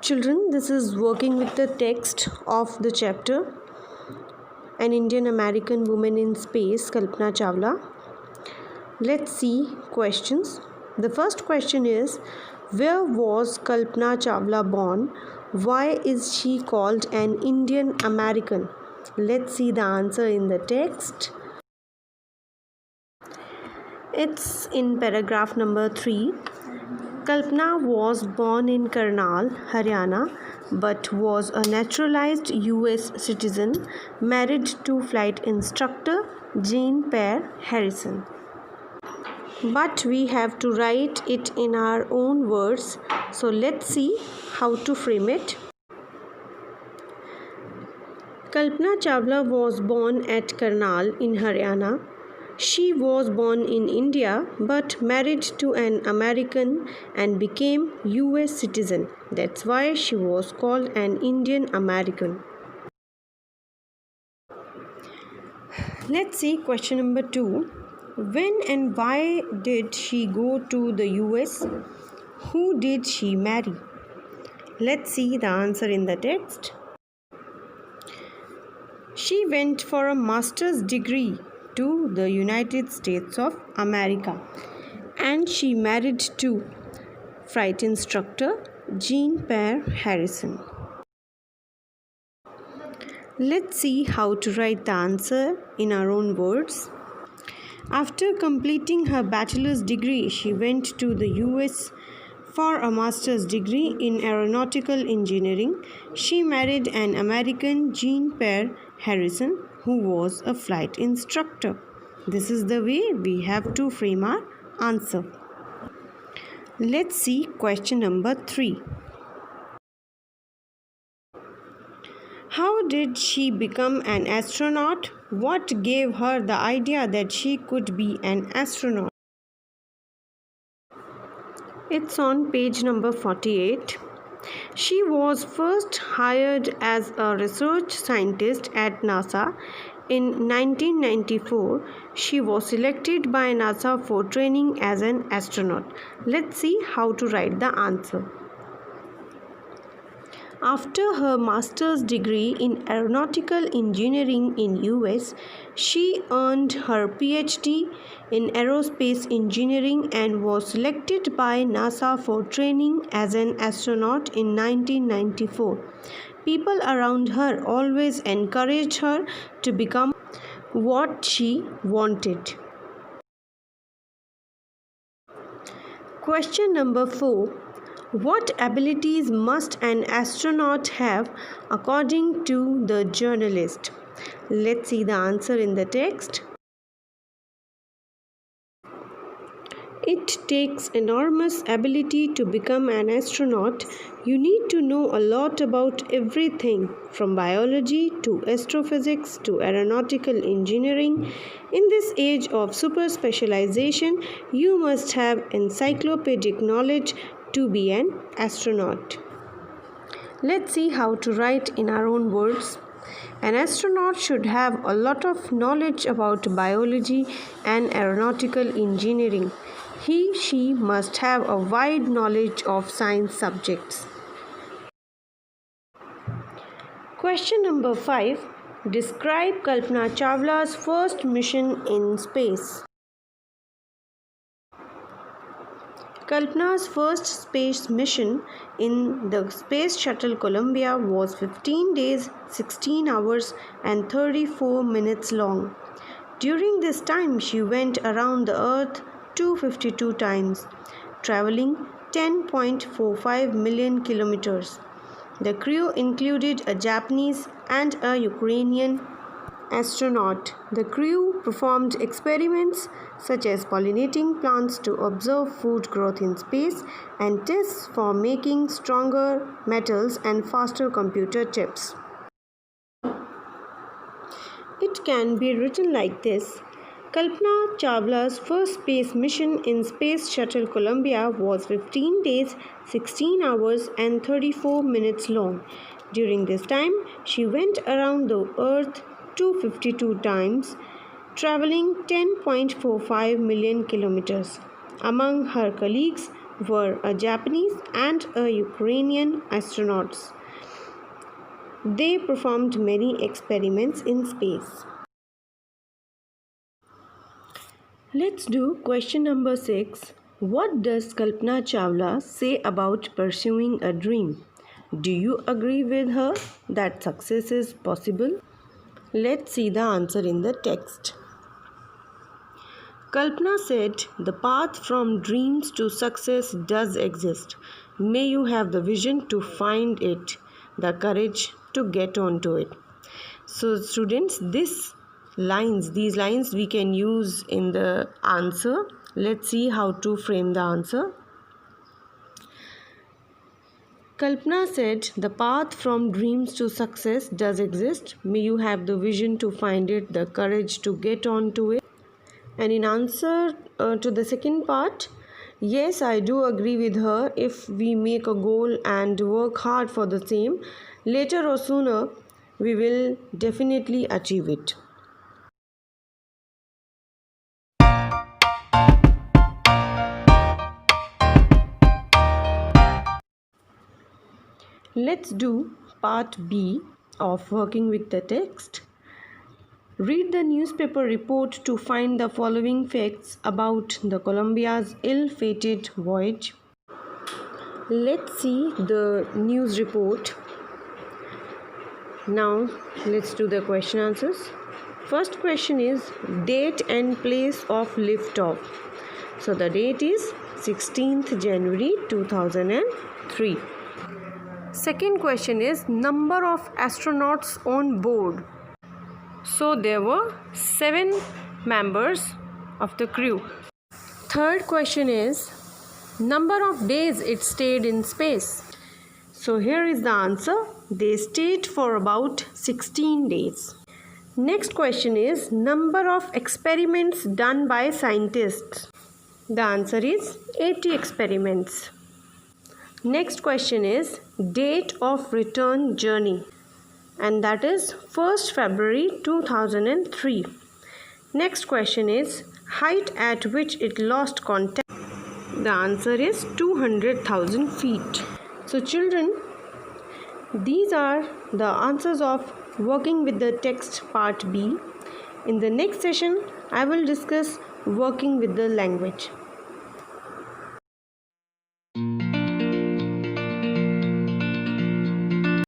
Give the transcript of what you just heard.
Children, this is working with the text of the chapter An Indian American Woman in Space, Kalpana Chawla. Let's see questions. The first question is, where was Kalpana Chawla born? Why is she called an Indian American? Let's see the answer in the text. It's in paragraph number 3. Kalpana was born in Karnal, Haryana, but was a naturalized US citizen, married to flight instructor Jean Pierre Harrison. But we have to write it in our own words, so let's see how to frame it. Kalpana Chawla was born at Karnal in Haryana. She was born in India but married to an American and became US citizen. That's why she was called an Indian American. Let's see question number 2. When and why did she go to the US? Who did she marry? Let's see the answer in the text. She went for a master's degree to the United States of America and she married to flight instructor Jean Pierre Harrison. Let's see how to write the answer in our own words. After completing her bachelor's degree, she went to the US for a master's degree in aeronautical engineering. She married an American, Jean Pierre Harrison, who was a flight instructor. This is the way we have to frame our answer. Let's see question number 3. How did she become an astronaut? What gave her the idea that she could be an astronaut? It's on page number 48. She was first hired as a research scientist at NASA. In 1994, she was selected by NASA for training as an astronaut. Let's see how to write the answer. After her master's degree in aeronautical engineering in US, she earned her PhD in aerospace engineering and was selected by NASA for training as an astronaut in 1994. People around her always encouraged her to become what she wanted. Question number 4. What abilities must an astronaut have according to the journalist? Let's see the answer in the text. It takes enormous ability to become an astronaut. You need to know a lot about everything from biology to astrophysics to aeronautical engineering. In this age of super specialization, you must have encyclopedic knowledge to be an astronaut. Let's see how to write in our own words. An astronaut should have a lot of knowledge about biology and aeronautical engineering. She must have a wide knowledge of science subjects. Question number 5. Describe Kalpana Chawla's first mission in space. Kalpana's first space mission in the Space Shuttle Columbia was 15 days, 16 hours and 34 minutes long. During this time, she went around the Earth 252 times, traveling 10.45 million kilometers. The crew included a Japanese and a Ukrainian astronaut. The crew performed experiments such as pollinating plants to observe food growth in space and tests for making stronger metals and faster computer chips. It can be written like this. Kalpana Chawla's first space mission in Space Shuttle Columbia was 15 days, 16 hours and 34 minutes long. During this time, she went around the Earth 252 times, traveling 10.45 million kilometers. Among her colleagues were a Japanese and a Ukrainian astronauts. They performed many experiments in space. Let's do question number 6. What does Kalpana Chawla say about pursuing a dream? Do you agree with her that success is possible? Let's see the answer in the text. Kalpana said, "The path from dreams to success does exist. May you have the vision to find it, the courage to get onto it." So students, these lines we can use in the answer. Let's see how to frame the answer. Kalpana said, "The path from dreams to success does exist. May you have the vision to find it, the courage to get onto it." And in answer to the second part, yes, I do agree with her. If we make a goal and work hard for the same, later or sooner, we will definitely achieve it. Let's do part B of working with the text. Read the newspaper report to find the following facts about the Columbia's ill-fated voyage. Let's see the news report. Now let's do the question answers. First question is date and place of liftoff. So the date is 16th January 2003. Second question is number of astronauts on board. So there were 7 members of the crew. Third question is number of days it stayed in space. So here is the answer. They stayed for about 16 days. Next question is number of experiments done by scientists. The answer is 80 experiments. Next question is date of return journey, and that is 1st February 2003. Next question is height at which it lost contact. The answer is 200,000 feet. So children, these are the answers of working with the text part B. In the next session, I will discuss working with the language.